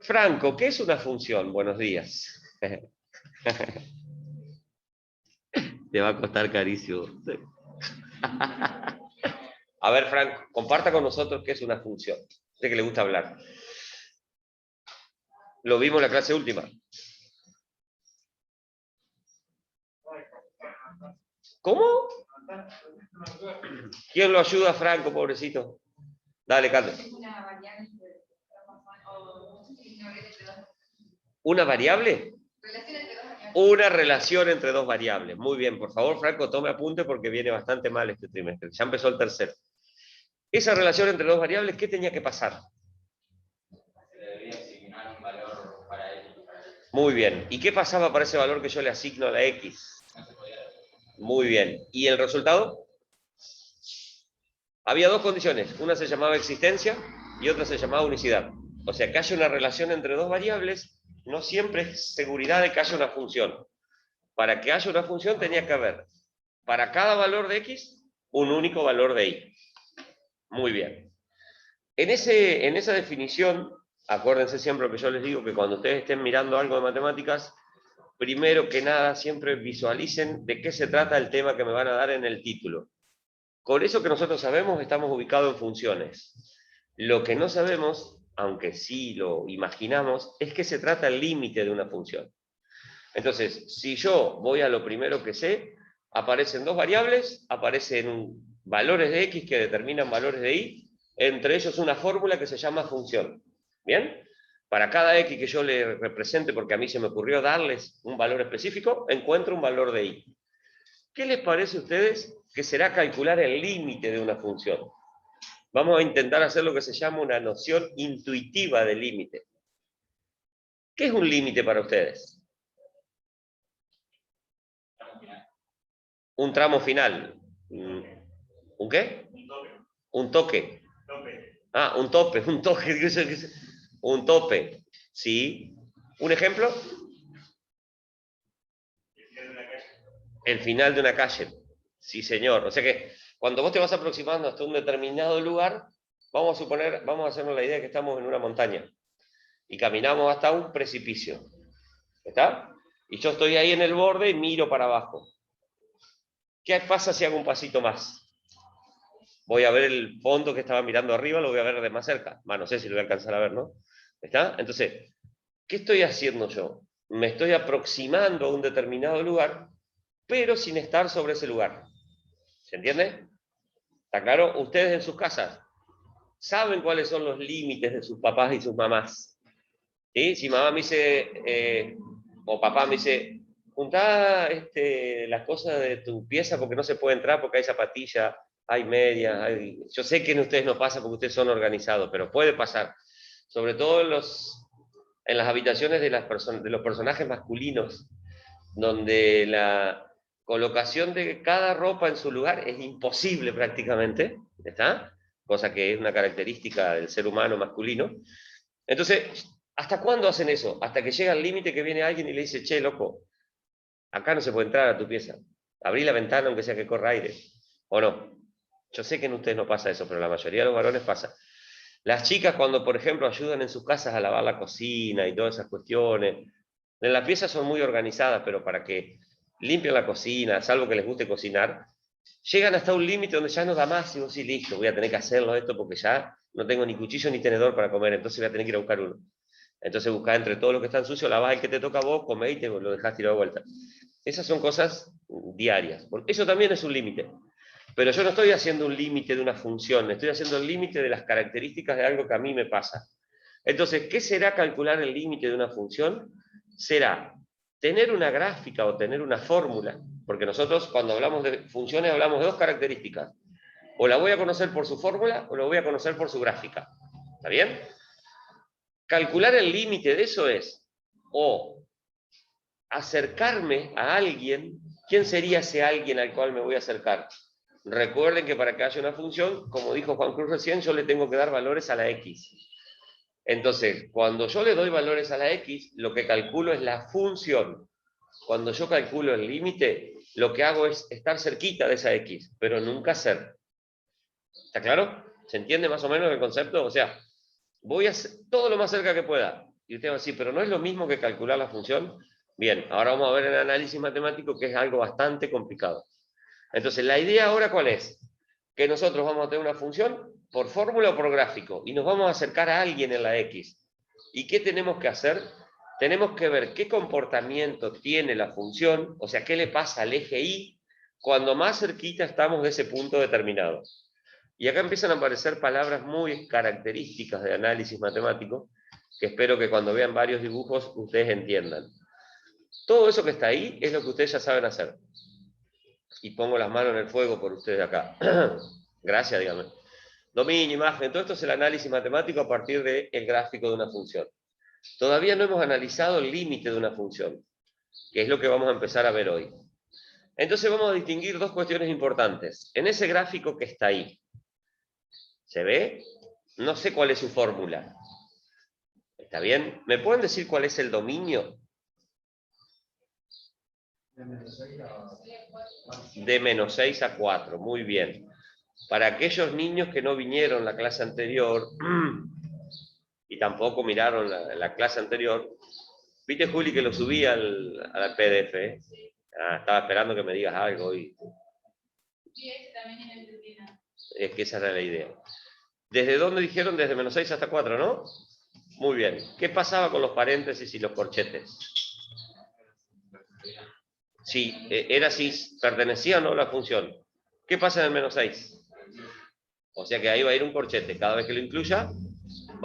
Franco, ¿qué es una función? Buenos días. Te va a costar carísimo. A ver, Franco, comparta con nosotros qué es una función. Sé que le gusta hablar. Lo vimos en la clase última. ¿Cómo? ¿Quién lo ayuda, Franco, pobrecito? Dale, Carlos. ¿Una variable? Una relación entre dos variables. Muy bien, por favor, Franco, tome apunte porque viene bastante mal este trimestre. Ya empezó el tercero. Esa relación entre dos variables, ¿qué tenía que pasar? Se le debería asignar un valor para X. Muy bien. ¿Y qué pasaba para ese valor que yo le asigno a la X? No se podía. Muy bien. ¿Y el resultado? Había dos condiciones. Una se llamaba existencia y otra se llamaba unicidad. O sea, que haya una relación entre dos variables no siempre es seguridad de que haya una función. Para que haya una función tenía que haber, para cada valor de X, un único valor de Y. Muy bien. En esa definición, acuérdense siempre que yo les digo que cuando ustedes estén mirando algo de matemáticas, primero que nada siempre visualicen de qué se trata el tema que me van a dar en el título. Con eso que nosotros sabemos, estamos ubicados en funciones. Lo que no sabemos, aunque sí lo imaginamos, es que se trata el límite de una función. Entonces, si yo voy a lo primero que sé, aparecen dos variables, aparecen valores de X que determinan valores de Y, entre ellos una fórmula que se llama función. ¿Bien? Para cada X que yo le represente, porque a mí se me ocurrió darles un valor específico, encuentro un valor de Y. ¿Qué les parece a ustedes que será calcular el límite de una función? Vamos a intentar hacer lo que se llama una noción intuitiva de límite. ¿Qué es un límite para ustedes? Un tramo final. ¿Un qué? Un toque. Ah, un tope, un toque. Un tope. ¿Sí? ¿Un ejemplo? El final de una calle. Sí, señor. O sea que cuando vos te vas aproximando hasta un determinado lugar, vamos a suponer, vamos a hacernos la idea de que estamos en una montaña y caminamos hasta un precipicio. ¿Está? Y yo estoy ahí en el borde y miro para abajo. ¿Qué pasa si hago un pasito más? Voy a ver el fondo que estaba mirando arriba, lo voy a ver de más cerca. No sé si lo voy a alcanzar a ver, ¿no? ¿Está? Entonces, ¿qué estoy haciendo yo? Me estoy aproximando a un determinado lugar, pero sin estar sobre ese lugar. ¿Se entiende? ¿Está claro? Ustedes en sus casas saben cuáles son los límites de sus papás y sus mamás. ¿Sí? Si mamá me dice, o papá me dice, juntá las cosas de tu pieza porque no se puede entrar porque hay zapatillas, hay medias, yo sé que en ustedes no pasa porque ustedes son organizados, pero puede pasar. Sobre todo en las habitaciones de los personajes masculinos, donde la colocación de cada ropa en su lugar es imposible prácticamente, ¿está? Cosa que es una característica del ser humano masculino. Entonces, ¿hasta cuándo hacen eso? Hasta que llega el límite que viene alguien y le dice, che, loco, acá no se puede entrar a tu pieza. Abrí la ventana aunque sea que corra aire. ¿O no? Yo sé que en ustedes no pasa eso, pero la mayoría de los varones pasa. Las chicas cuando, por ejemplo, ayudan en sus casas a lavar la cocina y todas esas cuestiones, en la pieza son muy organizadas, pero para que limpien la cocina, salvo que les guste cocinar, llegan hasta un límite donde ya no da más y vos sí, listo, voy a tener que hacerlo esto porque ya no tengo ni cuchillo ni tenedor para comer, entonces voy a tener que ir a buscar uno. Entonces buscás entre todo lo que está sucio, lavás el que te toca a vos, comés y te lo dejás tirado de vuelta. Esas son cosas diarias. Eso también es un límite. Pero yo no estoy haciendo un límite de una función, estoy haciendo el límite de las características de algo que a mí me pasa. Entonces, ¿qué será calcular el límite de una función? Será tener una gráfica o tener una fórmula, porque nosotros cuando hablamos de funciones hablamos de dos características. O la voy a conocer por su fórmula o la voy a conocer por su gráfica. ¿Está bien? Calcular el límite de eso es o acercarme a alguien. ¿Quién sería ese alguien al cual me voy a acercar? Recuerden que para que haya una función, como dijo Juan Cruz recién, yo le tengo que dar valores a la X. Entonces, cuando yo le doy valores a la X, lo que calculo es la función. Cuando yo calculo el límite, lo que hago es estar cerquita de esa X, pero nunca ser. ¿Está claro? ¿Se entiende más o menos el concepto? O sea, voy a todo lo más cerca que pueda. Y usted va a decir, pero ¿no es lo mismo que calcular la función? Bien, ahora vamos a ver el análisis matemático, que es algo bastante complicado. Entonces, la idea ahora, ¿cuál es? Que nosotros vamos a tener una función por fórmula o por gráfico, y nos vamos a acercar a alguien en la X. ¿Y qué tenemos que hacer? Tenemos que ver qué comportamiento tiene la función, o sea, qué le pasa al eje Y cuando más cerquita estamos de ese punto determinado. Y acá empiezan a aparecer palabras muy características de análisis matemático, que espero que cuando vean varios dibujos ustedes entiendan. Todo eso que está ahí es lo que ustedes ya saben hacer. Y pongo las manos en el fuego por ustedes acá. Gracias, dígame. Dominio, imagen, todo esto es el análisis matemático a partir del gráfico de una función. Todavía no hemos analizado el límite de una función, que es lo que vamos a empezar a ver hoy. Entonces vamos a distinguir dos cuestiones importantes. En ese gráfico que está ahí, ¿se ve? No sé cuál es su fórmula. ¿Está bien? ¿Me pueden decir cuál es el dominio? De menos 6 a 4, muy bien. Para aquellos niños que no vinieron la clase anterior y tampoco miraron la clase anterior, ¿viste, Juli, que lo subí al PDF? Estaba esperando que me digas algo y... Sí, ese también es disciplina. Es que esa era la idea. ¿Desde dónde dijeron? Desde menos 6 hasta 4, ¿no? Muy bien. ¿Qué pasaba con los paréntesis y los corchetes? Sí, era así, pertenecía o no a la función. ¿Qué pasa en el menos 6? O sea que ahí va a ir un corchete. Cada vez que lo incluya,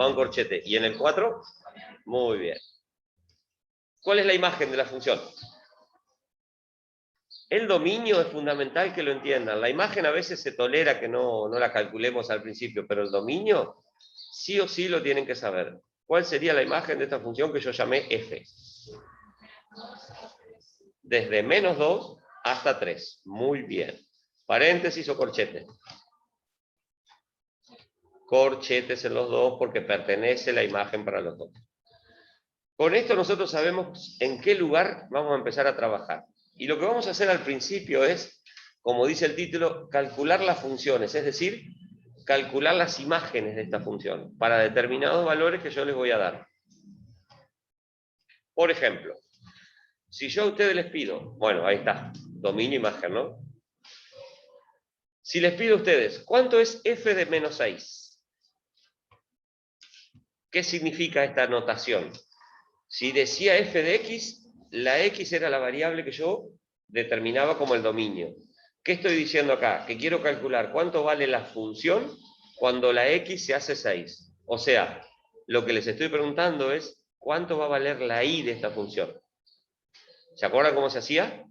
va un corchete. ¿Y en el 4? Muy bien. ¿Cuál es la imagen de la función? El dominio es fundamental que lo entiendan. La imagen a veces se tolera que no la calculemos al principio, pero el dominio sí o sí lo tienen que saber. ¿Cuál sería la imagen de esta función que yo llamé f? Desde menos 2 hasta 3. Muy bien. ¿Paréntesis o corchete? Corchetes en los dos porque pertenece la imagen para los dos. Con esto nosotros sabemos en qué lugar vamos a empezar a trabajar. Y lo que vamos a hacer al principio es, como dice el título, calcular las funciones, es decir, calcular las imágenes de esta función para determinados valores que yo les voy a dar. Por ejemplo, si yo a ustedes les pido, bueno, ahí está, dominio imagen, ¿no? Si les pido a ustedes, ¿cuánto es f de menos 6? ¿Qué significa esta notación? Si decía f de x, la x era la variable que yo determinaba como el dominio. ¿Qué estoy diciendo acá? Que quiero calcular cuánto vale la función cuando la x se hace 6. O sea, lo que les estoy preguntando es cuánto va a valer la y de esta función. ¿Se acuerdan cómo se hacía?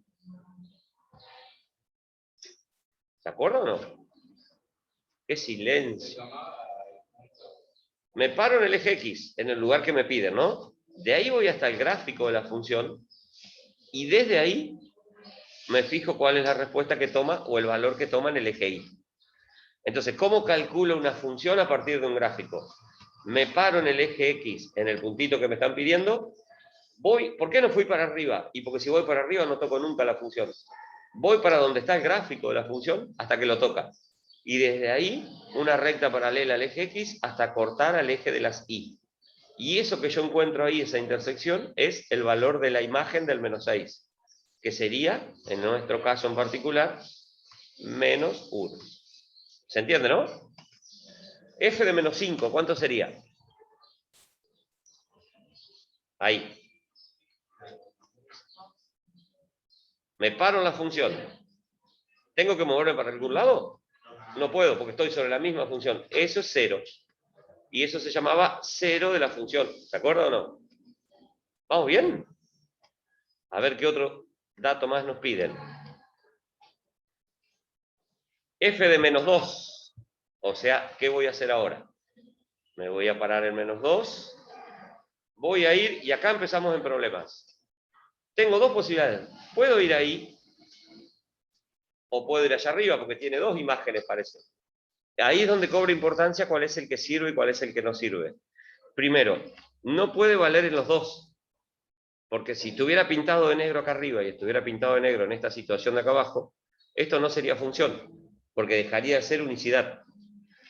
¿Se acuerdan o no? ¡Qué silencio! Me paro en el eje X, en el lugar que me piden, ¿no? De ahí voy hasta el gráfico de la función y desde ahí me fijo cuál es la respuesta que toma o el valor que toma en el eje Y. Entonces, ¿cómo calculo una función a partir de un gráfico? Me paro en el eje X, en el puntito que me están pidiendo, voy, ¿por qué no fui para arriba? Y porque si voy para arriba no toco nunca la función. Voy para donde está el gráfico de la función hasta que lo toca. Y desde ahí, una recta paralela al eje X hasta cortar al eje de las Y. Y eso que yo encuentro ahí, esa intersección, es el valor de la imagen del menos 6, que sería, en nuestro caso en particular, menos 1. ¿Se entiende, no? F de menos 5, ¿cuánto sería? Ahí. Me paro en la función. ¿Tengo que moverme para algún lado? No puedo, porque estoy sobre la misma función. Eso es 0. Y eso se llamaba 0 de la función. ¿Se acuerda o no? ¿Vamos bien? A ver qué otro dato más nos piden. F de menos 2. O sea, ¿qué voy a hacer ahora? Me voy a parar en menos 2. Voy a ir, y acá empezamos en problemas. Tengo dos posibilidades. Puedo ir ahí, o puedo ir allá arriba, porque tiene dos imágenes, parece. Ahí es donde cobra importancia cuál es el que sirve y cuál es el que no sirve. Primero, no puede valer en los dos. Porque si estuviera pintado de negro acá arriba y estuviera pintado de negro en esta situación de acá abajo, esto no sería función, porque dejaría de ser unicidad.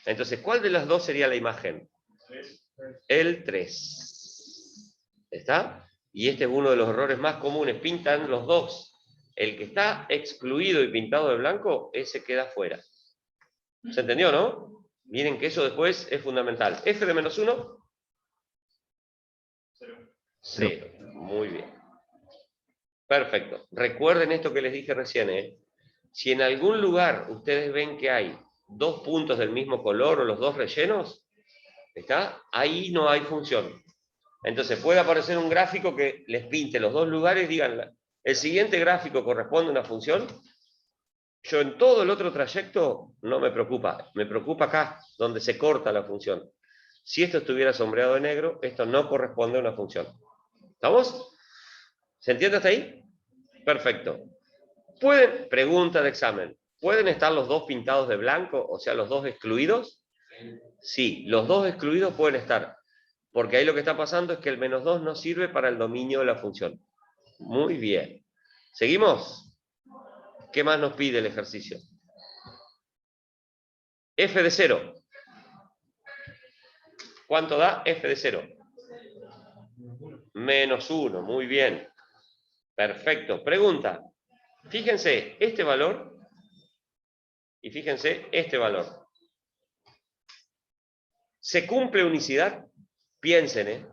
Entonces, ¿cuál de las dos sería la imagen? El 3. ¿Está? Y este es uno de los errores más comunes. Pintan los dos. El que está excluido y pintado de blanco, ese queda fuera. ¿Se entendió, no? Miren que eso después es fundamental. F de menos 1. 0. Muy bien. Perfecto. Recuerden esto que les dije recién, ¿eh? Si en algún lugar ustedes ven que hay dos puntos del mismo color o los dos rellenos, ¿está? Ahí no hay función. Entonces puede aparecer un gráfico que les pinte los dos lugares y digan, el siguiente gráfico corresponde a una función. Yo en todo el otro trayecto no me preocupa acá, donde se corta la función. Si esto estuviera sombreado de negro, esto no corresponde a una función. ¿Estamos? ¿Se entiende hasta ahí? Perfecto. Pregunta de examen, ¿pueden estar los dos pintados de blanco, o sea, los dos excluidos? Sí, los dos excluidos pueden estar, porque ahí lo que está pasando es que el menos 2 no sirve para el dominio de la función. Muy bien. ¿Seguimos? ¿Qué más nos pide el ejercicio? F de 0. ¿Cuánto da F de 0? Menos 1, muy bien. Perfecto. Pregunta. Fíjense este valor y fíjense este valor. ¿Se cumple unicidad? Piensen, ¿eh?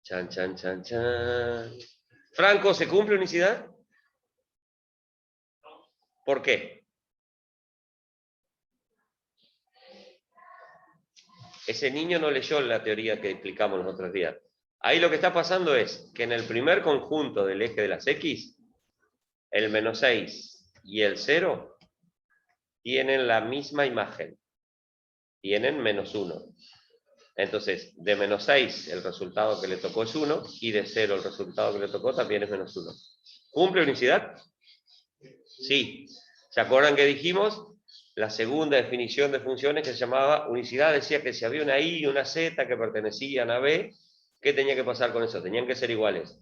Chan, chan, chan, chan. Franco, ¿se cumple unicidad? ¿Por qué? Ese niño no leyó la teoría que explicamos los otros días. Ahí lo que está pasando es que en el primer conjunto del eje de las X, el menos 6 y el 0 tienen la misma imagen. Tienen menos 1. Entonces, de menos 6 el resultado que le tocó es 1 y de 0 el resultado que le tocó también es menos 1. ¿Cumple unicidad? Sí. ¿Se acuerdan que dijimos? La segunda definición de funciones que se llamaba unicidad decía que si había una y una z que pertenecían a b, ¿qué tenía que pasar con eso? Tenían que ser iguales.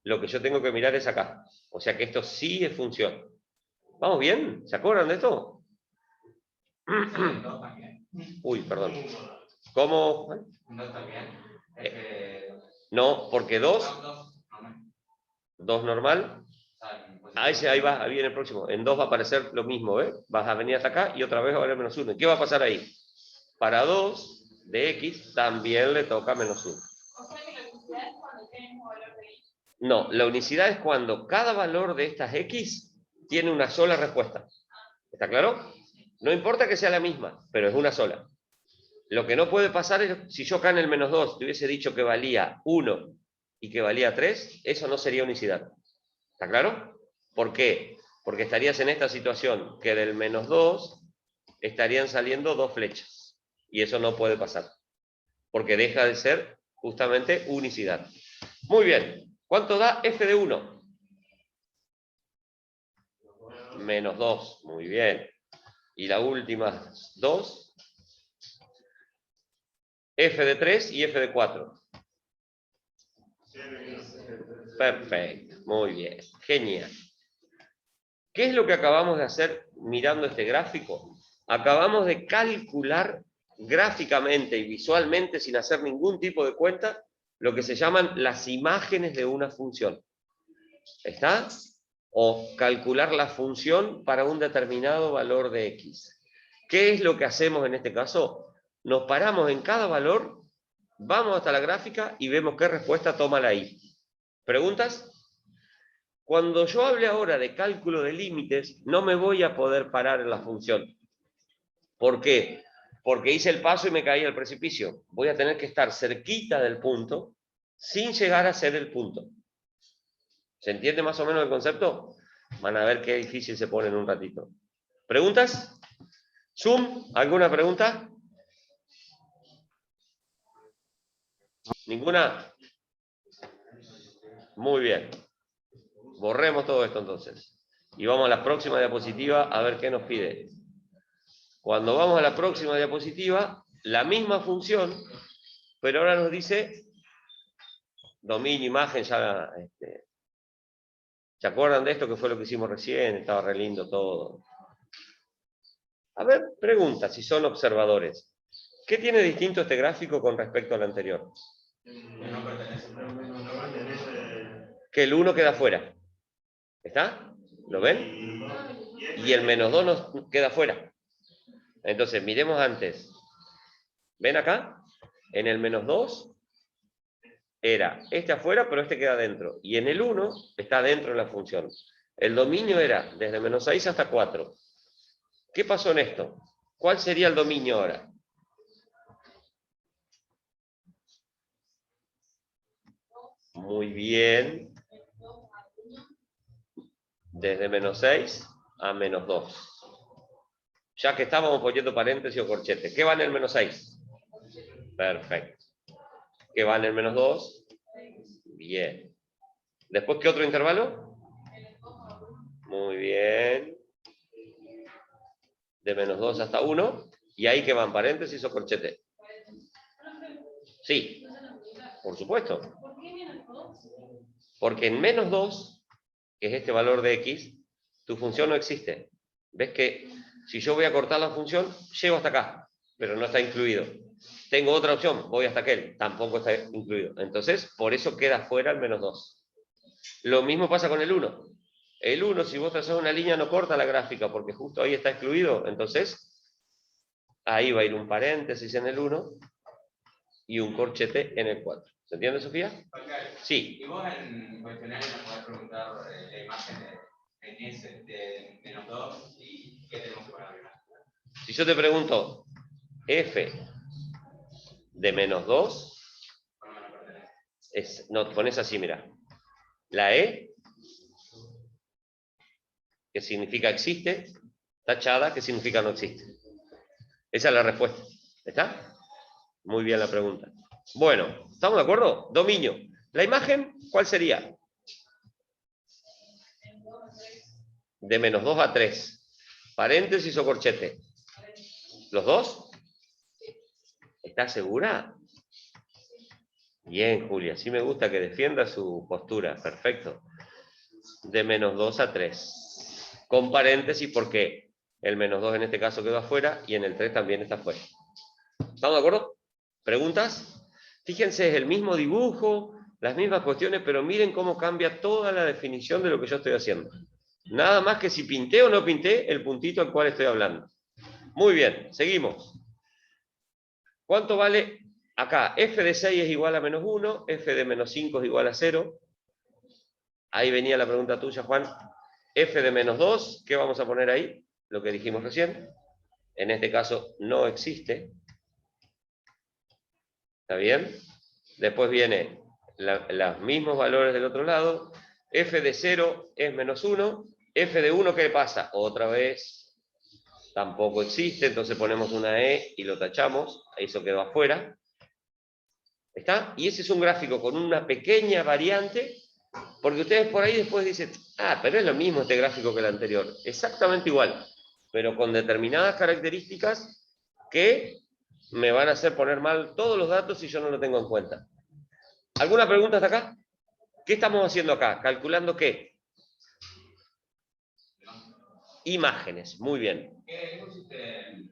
Lo que yo tengo que mirar es acá. O sea que esto sí es función. ¿Vamos bien? ¿Se acuerdan de esto? Uy, perdón. ¿Cómo? ¿No también? No, porque 2 normal. Ahí va, ahí viene el próximo. En 2 va a aparecer lo mismo, ¿ves? Vas a venir hasta acá y otra vez va a valer menos 1. ¿Qué va a pasar ahí? Para 2 de x también le toca menos 1. O sea que la unicidad es cuando tiene el mismo valor de x. No, la unicidad es cuando cada valor de estas x tiene una sola respuesta. ¿Está claro? No importa que sea la misma, pero es una sola. Lo que no puede pasar es, si yo acá en el menos 2 te hubiese dicho que valía 1 y que valía 3, eso no sería unicidad. ¿Está claro? ¿Por qué? Porque estarías en esta situación, que del menos 2 estarían saliendo dos flechas. Y eso no puede pasar. Porque deja de ser justamente unicidad. Muy bien. ¿Cuánto da F de 1? Menos 2. Muy bien. Y la última 2. F de 3 y F de 4. Perfecto. Muy bien. Genial. ¿Qué es lo que acabamos de hacer mirando este gráfico? Acabamos de calcular gráficamente y visualmente, sin hacer ningún tipo de cuenta, lo que se llaman las imágenes de una función. ¿Está? O calcular la función para un determinado valor de x. ¿Qué es lo que hacemos en este caso? Nos paramos en cada valor, vamos hasta la gráfica y vemos qué respuesta toma la y. ¿Preguntas? Cuando yo hable ahora de cálculo de límites, no me voy a poder parar en la función. ¿Por qué? Porque hice el paso y me caí al precipicio. Voy a tener que estar cerquita del punto, sin llegar a ser el punto. ¿Se entiende más o menos el concepto? Van a ver qué difícil se pone en un ratito. ¿Preguntas? ¿Zoom? ¿Alguna pregunta? ¿Ninguna? Muy bien. Borremos todo esto entonces. Y vamos a la próxima diapositiva a ver qué nos pide. Cuando vamos a la próxima diapositiva, la misma función, pero ahora nos dice dominio, imagen, ya... ¿Se acuerdan de esto que fue lo que hicimos recién? Estaba re lindo todo. A ver, pregunta, si son observadores. ¿Qué tiene distinto este gráfico con respecto al anterior? No pertenece. Que el 1 queda fuera. ¿Está? ¿Lo ven? Y el menos 2 nos queda fuera. Entonces, miremos antes. ¿Ven acá? En el menos 2 era este afuera, pero este queda dentro. Y en el 1 está dentro de la función. El dominio era desde menos 6 hasta 4. ¿Qué pasó en esto? ¿Cuál sería el dominio ahora? Muy bien. Desde menos 6 a menos 2. Ya que estábamos poniendo paréntesis o corchete. ¿Qué va en el menos 6? Perfecto. ¿Qué va en el menos 2? Bien. ¿Después qué otro intervalo? Muy bien. De menos 2 hasta 1. ¿Y ahí qué van? ¿Paréntesis o corchete? Sí. Por supuesto. Porque en menos 2, que es este valor de x, tu función no existe. ¿Ves que si yo voy a cortar la función, llego hasta acá, pero no está incluido? Tengo otra opción, voy hasta aquel, tampoco está incluido. Entonces, por eso queda fuera el menos 2. Lo mismo pasa con el 1. El 1, si vos trazás una línea, no corta la gráfica, porque justo ahí está excluido. Entonces, ahí va a ir un paréntesis en el 1 y un corchete en el 4. ¿Se entiende, Sofía? Sí. Y vos en cuestionario nos podés preguntar la imagen en ese de menos 2 y qué tenemos que poner arriba. Si yo te pregunto f de menos 2, no, pones así, mira. La e, que significa existe, tachada, que significa no existe. Esa es la respuesta. ¿Está? Muy bien la pregunta. Bueno, ¿estamos de acuerdo? Dominio. ¿La imagen cuál sería? De menos 2 a 3. ¿Paréntesis o corchete? ¿Los dos? ¿Estás segura? Bien, Julia. Sí me gusta que defienda su postura. Perfecto. De menos 2 a 3. Con paréntesis porque el menos 2 en este caso quedó afuera y en el 3 también está afuera. ¿Estamos de acuerdo? ¿Preguntas? Fíjense, es el mismo dibujo, las mismas cuestiones, pero miren cómo cambia toda la definición de lo que yo estoy haciendo. Nada más que si pinté o no pinté el puntito al cual estoy hablando. Muy bien, seguimos. ¿Cuánto vale acá? F de 6 es igual a menos 1, F de menos 5 es igual a 0. Ahí venía la pregunta tuya, Juan. F de menos 2, ¿qué vamos a poner ahí? Lo que dijimos recién. En este caso no existe. ¿Está bien? Después viene los mismos valores del otro lado. F de 0 es menos 1. F de 1, ¿qué pasa? Otra vez tampoco existe, entonces ponemos una E y lo tachamos. Eso quedó afuera. ¿Está? Y ese es un gráfico con una pequeña variante, porque ustedes por ahí después dicen, pero es lo mismo este gráfico que el anterior. Exactamente igual, pero con determinadas características que me van a hacer poner mal todos los datos si yo no lo tengo en cuenta. ¿Alguna pregunta hasta acá? ¿Qué estamos haciendo acá? ¿Calculando qué? Imágenes, muy bien. ¿Qué pusiste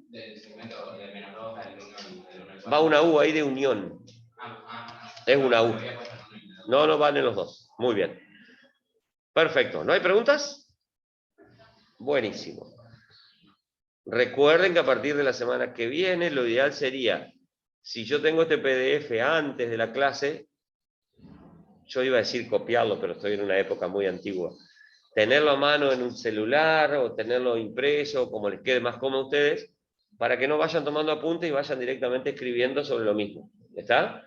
del segmento de menos 2 al 1? Va una U ahí de unión. Es una U. No van en los dos. Muy bien. Perfecto. ¿No hay preguntas? Buenísimo. Recuerden que a partir de la semana que viene, lo ideal sería, si yo tengo este PDF antes de la clase, yo iba a decir copiarlo, pero estoy en una época muy antigua, tenerlo a mano en un celular o tenerlo impreso, como les quede más cómodo a ustedes, para que no vayan tomando apuntes y vayan directamente escribiendo sobre lo mismo. ¿Está?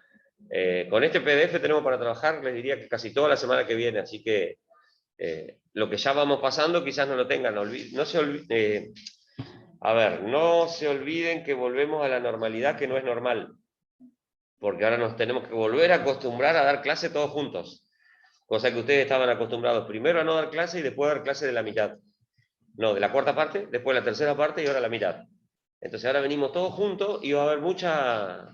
Con este PDF tenemos para trabajar, les diría que casi toda la semana que viene, así que lo que ya vamos pasando quizás no lo tengan. No se olviden que volvemos a la normalidad, que no es normal, porque ahora nos tenemos que volver a acostumbrar a dar clase todos juntos, cosa que ustedes estaban acostumbrados primero a no dar clase y después a dar clase de la mitad. No, de la cuarta parte, después la tercera parte y ahora la mitad. Entonces ahora venimos todos juntos y va a haber mucha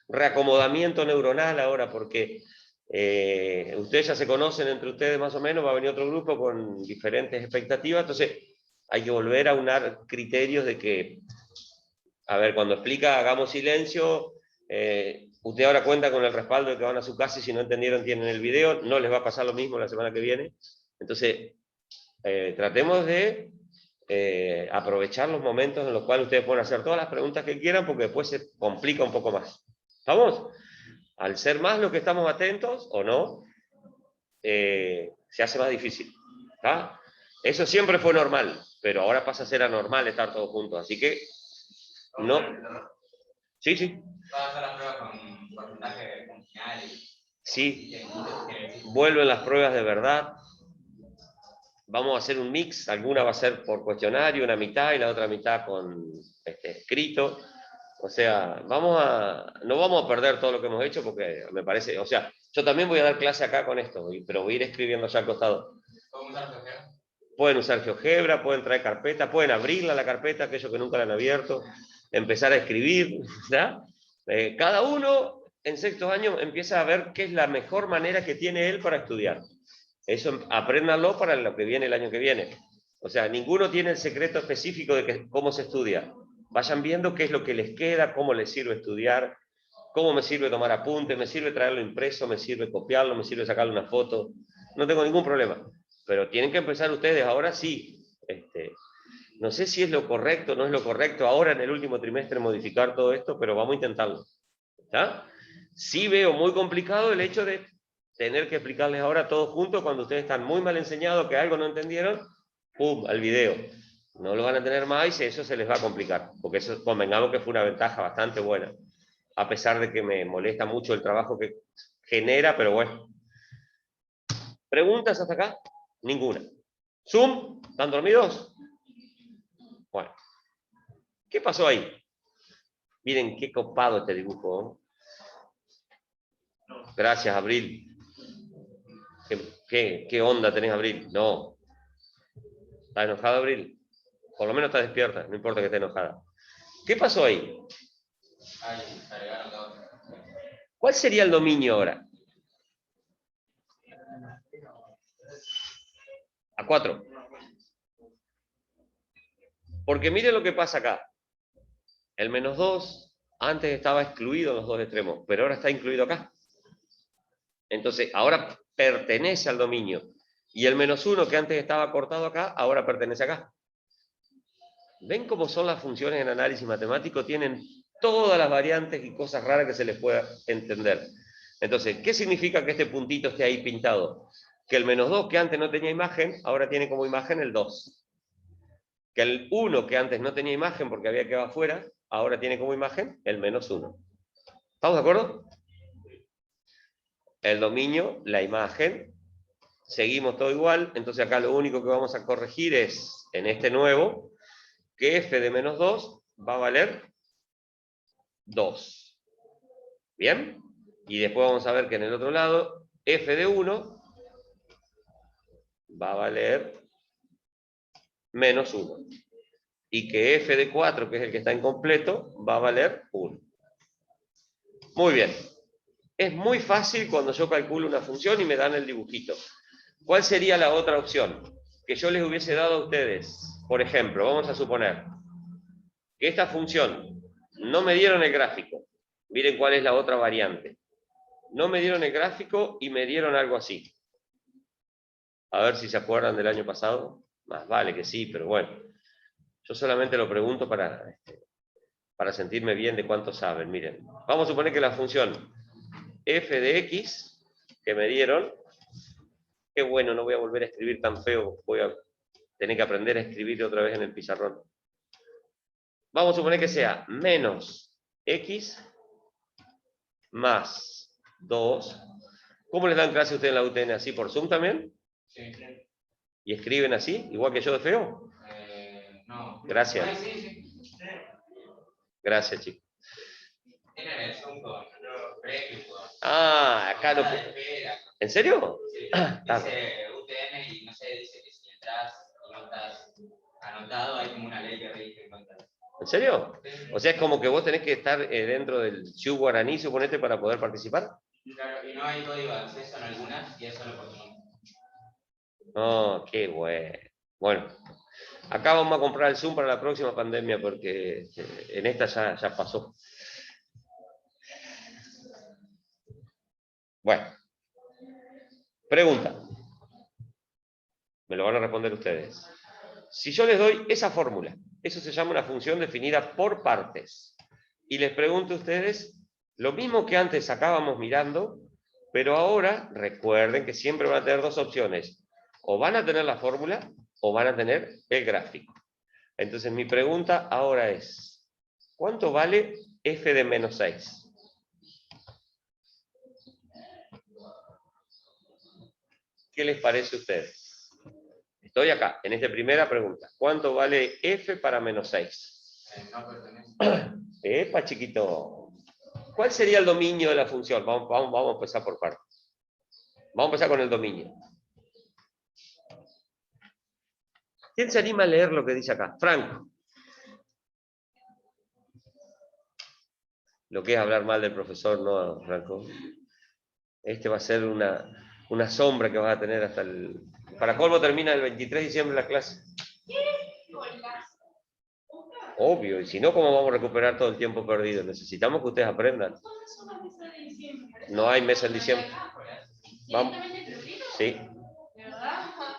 reacomodamiento neuronal ahora, porque ustedes ya se conocen entre ustedes más o menos, va a venir otro grupo con diferentes expectativas, entonces hay que volver a unar criterios de que A ver, cuando explica, hagamos silencio. Usted ahora cuenta con el respaldo de que van a su casa y si no entendieron tienen el video. No les va a pasar lo mismo la semana que viene. Entonces, tratemos de aprovechar los momentos en los cuales ustedes pueden hacer todas las preguntas que quieran porque después se complica un poco más. ¿Estamos? Al ser más los que estamos atentos o no, se hace más difícil. ¿Está? Eso siempre fue normal, pero ahora pasa a ser anormal estar todos juntos. Así que, no. Sí, sí. ¿Vas a hacer las pruebas con porcentaje funcional? Sí. Vuelven las pruebas de verdad. Vamos a hacer un mix. Alguna va a ser por cuestionario, una mitad, y la otra mitad con escrito. O sea, no vamos a perder todo lo que hemos hecho porque me parece, o sea, yo también voy a dar clase acá con esto, pero voy a ir escribiendo ya al costado. ¿Podemos usar GeoGebra? Pueden usar GeoGebra, pueden traer carpeta, pueden abrirla la carpeta, aquellos que nunca la han abierto, empezar a escribir, ¿ya? Cada uno en sexto año empieza a ver qué es la mejor manera que tiene él para estudiar. Eso apréndanlo para lo que viene el año que viene. O sea, ninguno tiene el secreto específico de cómo se estudia. Vayan viendo qué es lo que les queda, cómo les sirve estudiar, cómo me sirve tomar apuntes, me sirve traerlo impreso, me sirve copiarlo, me sirve sacarle una foto. No tengo ningún problema. Pero tienen que empezar ustedes ahora sí. No sé si es lo correcto o no es lo correcto ahora en el último trimestre modificar todo esto, pero vamos a intentarlo. ¿Está? Sí veo muy complicado el hecho de tener que explicarles ahora todos juntos cuando ustedes están muy mal enseñados, que algo no entendieron, ¡pum!, al video. No lo van a tener más y eso se les va a complicar, porque eso, convengamos que fue una ventaja bastante buena, a pesar de que me molesta mucho el trabajo que genera, pero bueno. ¿Preguntas hasta acá? Ninguna. ¿Zoom? ¿Están dormidos? Bueno. ¿Qué pasó ahí? Miren qué copado este dibujo. Gracias, Abril. ¿Qué onda tenés, Abril? No. ¿Está enojada, Abril? Por lo menos está despierta, no importa que esté enojada. ¿Qué pasó ahí? Ahí, agregaron dos. ¿Cuál sería el dominio ahora? A 4. Porque miren lo que pasa acá. El -2 antes estaba excluido en los dos extremos, pero ahora está incluido acá. Entonces, ahora pertenece al dominio. Y el -1 que antes estaba cortado acá, ahora pertenece acá. ¿Ven cómo son las funciones en análisis matemático? Tienen todas las variantes y cosas raras que se les pueda entender. Entonces, ¿qué significa que este puntito esté ahí pintado? Que el -2 que antes no tenía imagen, ahora tiene como imagen el 2. Que el 1 que antes no tenía imagen porque había quedado afuera, ahora tiene como imagen el -1. ¿Estamos de acuerdo? El dominio, la imagen, seguimos todo igual, entonces acá lo único que vamos a corregir es, en este nuevo, que f de -2 va a valer 2. ¿Bien? Y después vamos a ver que en el otro lado, f de 1 va a valer -1. Y que f de 4, que es el que está incompleto, va a valer 1. Muy bien. Es muy fácil cuando yo calculo una función y me dan el dibujito. ¿Cuál sería la otra opción? Que yo les hubiese dado a ustedes. Por ejemplo, vamos a suponer que esta función no me dieron el gráfico. Miren cuál es la otra variante. No me dieron el gráfico y me dieron algo así. A ver si se acuerdan del año pasado. Más vale que sí, pero bueno. Yo solamente lo pregunto para sentirme bien de cuánto saben. Miren, vamos a suponer que la función f de x que me dieron, qué bueno, no voy a volver a escribir tan feo, voy a tener que aprender a escribir otra vez en el pizarrón. Vamos a suponer que sea menos x más 2. ¿Cómo les dan clase a ustedes en la UTN? ¿Así por Zoom también? Sí. ¿Y escriben así, igual que yo de feo? No. Gracias. Sí. Gracias, chicos. Tienen el Zoom con prefijos. Ah, acá no. ¿En serio? Sí. Ah, Dice UTN y no sé, dice que si entras y no estás anotado, hay como una ley que rige contra. ¿En serio? Sí. O sea, es como que vos tenés que estar dentro del Xiu Guaraní, suponete, para poder participar. Claro, y no hay código de acceso en algunas y es solo por tu nombre. Oh, qué bueno. Bueno, Acá vamos a comprar el Zoom para la próxima pandemia porque en esta ya pasó. Bueno, pregunta. Me lo van a responder ustedes. Si yo les doy esa fórmula, eso se llama una función definida por partes. Y les pregunto a ustedes lo mismo que antes acabamos mirando, pero ahora recuerden que siempre van a tener dos opciones. O van a tener la fórmula o van a tener el gráfico. Entonces mi pregunta ahora es, ¿cuánto vale f de menos 6? ¿Qué les parece a ustedes? Estoy acá, en esta primera pregunta. ¿Cuánto vale f para menos 6? Epa, chiquito. ¿Cuál sería el dominio de la función? Vamos a empezar por partes. Vamos a empezar con el dominio. ¿Quién se anima a leer lo que dice acá? Franco. Lo que es hablar mal del profesor, ¿no, Franco? Este va a ser una sombra que vas a tener hasta el... Para colmo termina el 23 de diciembre la clase. Obvio, y si no, ¿cómo vamos a recuperar todo el tiempo perdido? Necesitamos que ustedes aprendan. No hay mesa en diciembre. Vamos. Sí.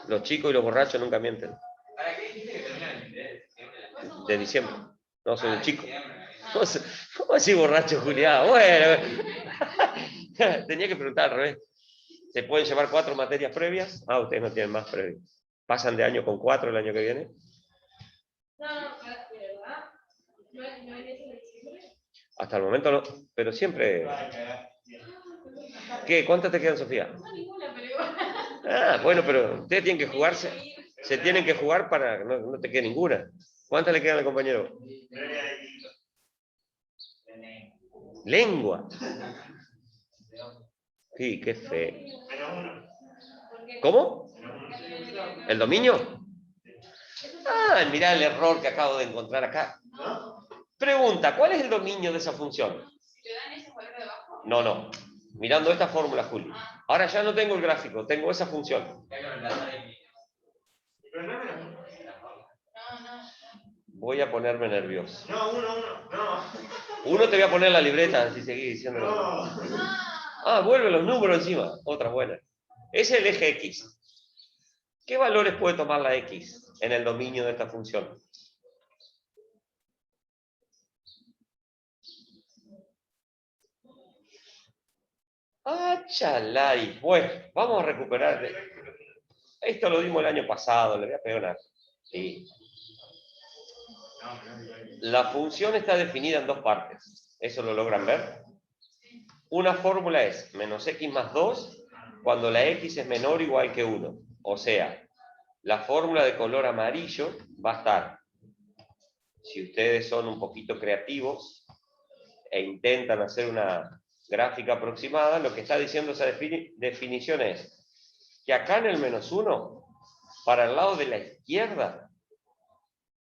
Los chicos y los borrachos nunca mienten. ¿Para qué dijiste que termina el 23 De diciembre. No, soy un chico. ¿Cómo así borracho, Julián? Bueno. Tenía que preguntar al revés. ¿Se pueden llevar 4 materias previas? Ah, ustedes no tienen más previas. ¿Pasan de año con 4 el año que viene? No, de verdad. ¿No hay meses de diciembre? Hasta el momento no, pero siempre... ¿Qué? ¿Cuántas te quedan, Sofía? No, ninguna, pero igual. Ah, bueno, pero ustedes tienen que jugarse. Se tienen que jugar para que no te quede ninguna. ¿Cuántas le quedan al compañero? Lengua. Sí, qué fe. ¿Cómo? ¿El dominio? Ah, mirá el error que acabo de encontrar acá. Pregunta, ¿cuál es el dominio de esa función? ¿Te dan ese valor de abajo? No. Mirando esta fórmula, Juli. Ahora ya no tengo el gráfico, tengo esa función. Voy a ponerme nervioso. No. Uno te voy a poner en la libreta si seguís diciéndolo. Ah, vuelve los números encima. Otra buena. Es el eje X. ¿Qué valores puede tomar la X en el dominio de esta función? Ah, chalay. Bueno, vamos a recuperar. Esto lo dimos el año pasado, le voy a pegar una. Sí. La función está definida en dos partes. ¿Eso lo logran ver? Una fórmula es menos x más 2 cuando la x es menor o igual que 1. O sea, la fórmula de color amarillo va a estar, si ustedes son un poquito creativos e intentan hacer una gráfica aproximada, lo que está diciendo esa definición es que acá en el menos 1, para el lado de la izquierda,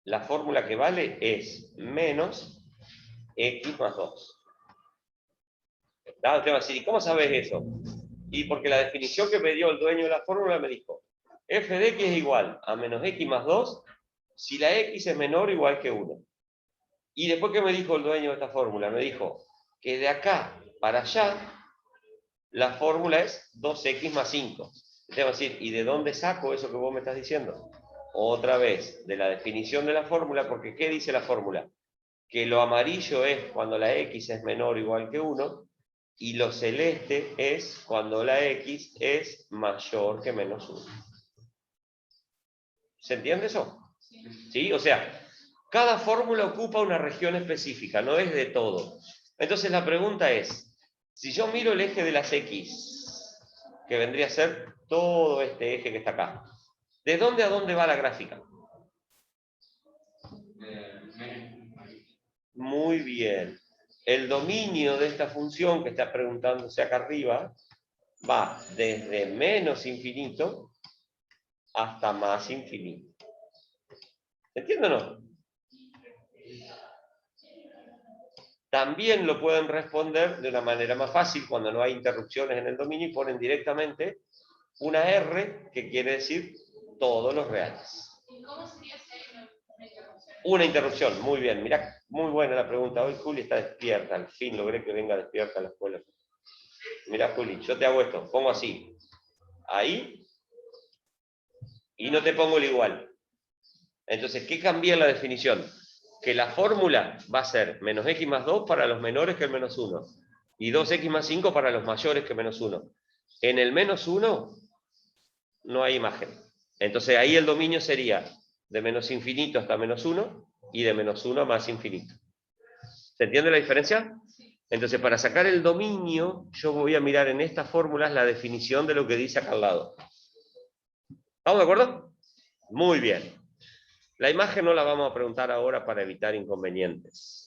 la fórmula que vale es menos x más 2. Usted va a decir, ¿y cómo sabes eso? Y porque la definición que me dio el dueño de la fórmula me dijo, f de x es igual a menos x más 2 si la x es menor o igual que 1. Y después que me dijo el dueño de esta fórmula, me dijo que de acá para allá la fórmula es 2x más 5. Te va a decir, ¿y de dónde saco eso que vos me estás diciendo? Otra vez, de la definición de la fórmula, porque ¿qué dice la fórmula? Que lo amarillo es cuando la x es menor o igual que 1, y lo celeste es cuando la x es mayor que menos 1. ¿Se entiende eso? ¿Sí? O sea, cada fórmula ocupa una región específica, no es de todo. Entonces la pregunta es, si yo miro el eje de las x, que vendría a ser todo este eje que está acá, ¿de dónde a dónde va la gráfica? Muy bien. El dominio de esta función que está preguntándose acá arriba va desde menos infinito hasta más infinito. ¿Entienden o no? También lo pueden responder de una manera más fácil cuando no hay interrupciones en el dominio y ponen directamente una R que quiere decir todos los reales. ¿Y cómo sería si hay Una interrupción, muy bien. Mirá, muy buena la pregunta. Hoy Juli está despierta, al fin logré que venga despierta a la escuela. Mirá, Juli, yo te hago esto, pongo así. Ahí, y no te pongo el igual. Entonces, ¿qué cambia en la definición? Que la fórmula va a ser menos x más 2 para los menores que el menos 1. Y 2x más 5 para los mayores que menos 1. En el menos 1 no hay imagen. Entonces ahí el dominio sería de menos infinito hasta menos 1 y de menos 1 a más infinito. ¿Se entiende la diferencia? Entonces para sacar el dominio yo voy a mirar en estas fórmulas la definición de lo que dice acá al lado. ¿Estamos de acuerdo? Muy bien. La imagen no la vamos a preguntar ahora para evitar inconvenientes.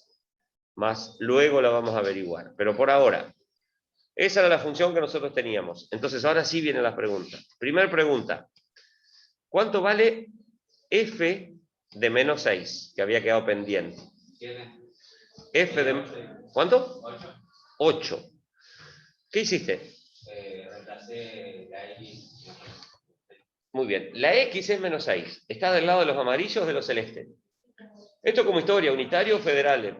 Más luego la vamos a averiguar. Pero por ahora, esa era la función que nosotros teníamos. Entonces ahora sí vienen las preguntas. Primera pregunta. ¿Cuánto vale f de menos 6? Que había quedado pendiente. F de... ¿Cuánto? 8. ¿Qué hiciste? Reemplacé la X. Muy bien. La X es menos 6. ¿Está del lado de los amarillos o de los celestes? Esto como historia, unitario o federales,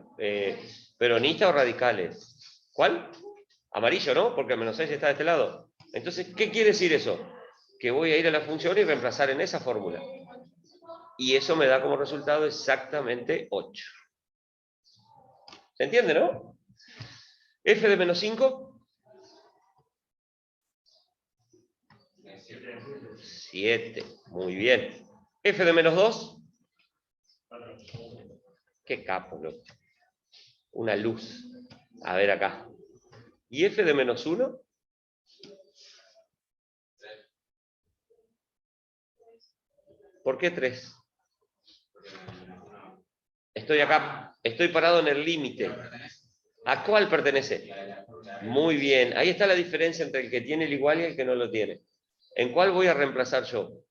peronistas o radicales. ¿Cuál? Amarillo, ¿no? Porque el menos 6 está de este lado. Entonces, ¿qué quiere decir eso? Que voy a ir a la función y reemplazar en esa fórmula. Y eso me da como resultado exactamente 8. ¿Se entiende, no? F de menos 5. 7. Muy bien. F de menos 2. Qué capo, loco. Una luz. A ver acá. ¿Y F de menos 1? ¿Por qué 3? Estoy acá. Estoy parado en el límite. ¿A cuál pertenece? Muy bien. Ahí está la diferencia entre el que tiene el igual y el que no lo tiene. ¿En cuál voy a reemplazar yo?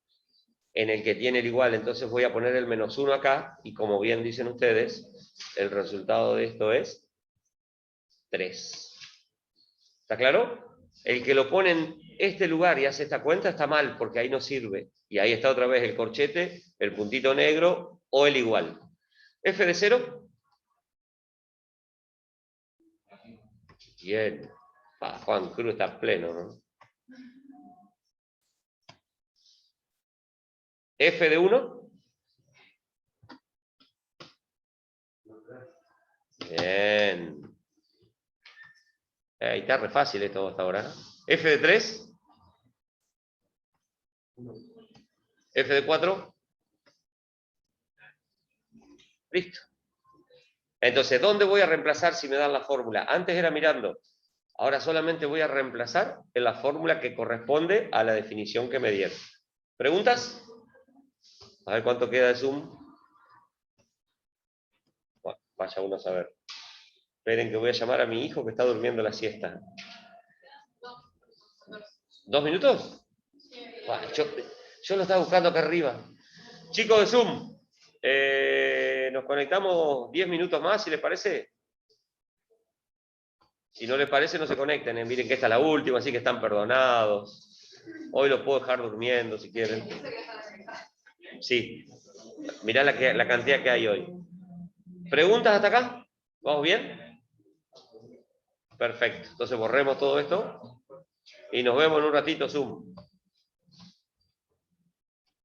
En el que tiene el igual. Entonces voy a poner el menos 1 acá. Y como bien dicen ustedes, el resultado de esto es 3. ¿Está claro? El que lo pone en este lugar y hace esta cuenta está mal, porque ahí no sirve. Y ahí está otra vez el corchete, el puntito negro o el igual. F de 0. Bien. Juan Cruz está pleno, ¿no? F de 1. Bien. Ahí está re fácil esto hasta ahora, ¿no? F de 3. F de 4. Listo. Entonces, ¿dónde voy a reemplazar si me dan la fórmula? Antes era mirando. Ahora solamente voy a reemplazar en la fórmula que corresponde a la definición que me dieron. ¿Preguntas? A ver cuánto queda de Zoom. Bueno, vaya uno a saber. Esperen que voy a llamar a mi hijo que está durmiendo la siesta. 2 minutos? Bueno, yo lo estaba buscando acá arriba. Chicos de Zoom, nos conectamos 10 minutos más, si les parece. Si no les parece, no se conecten. Miren que esta es la última, así que están perdonados. Hoy los puedo dejar durmiendo si quieren. Sí. Mirá la cantidad que hay hoy. ¿Preguntas hasta acá? ¿Vamos bien? Perfecto. Entonces borremos todo esto y nos vemos en un ratito, Zoom.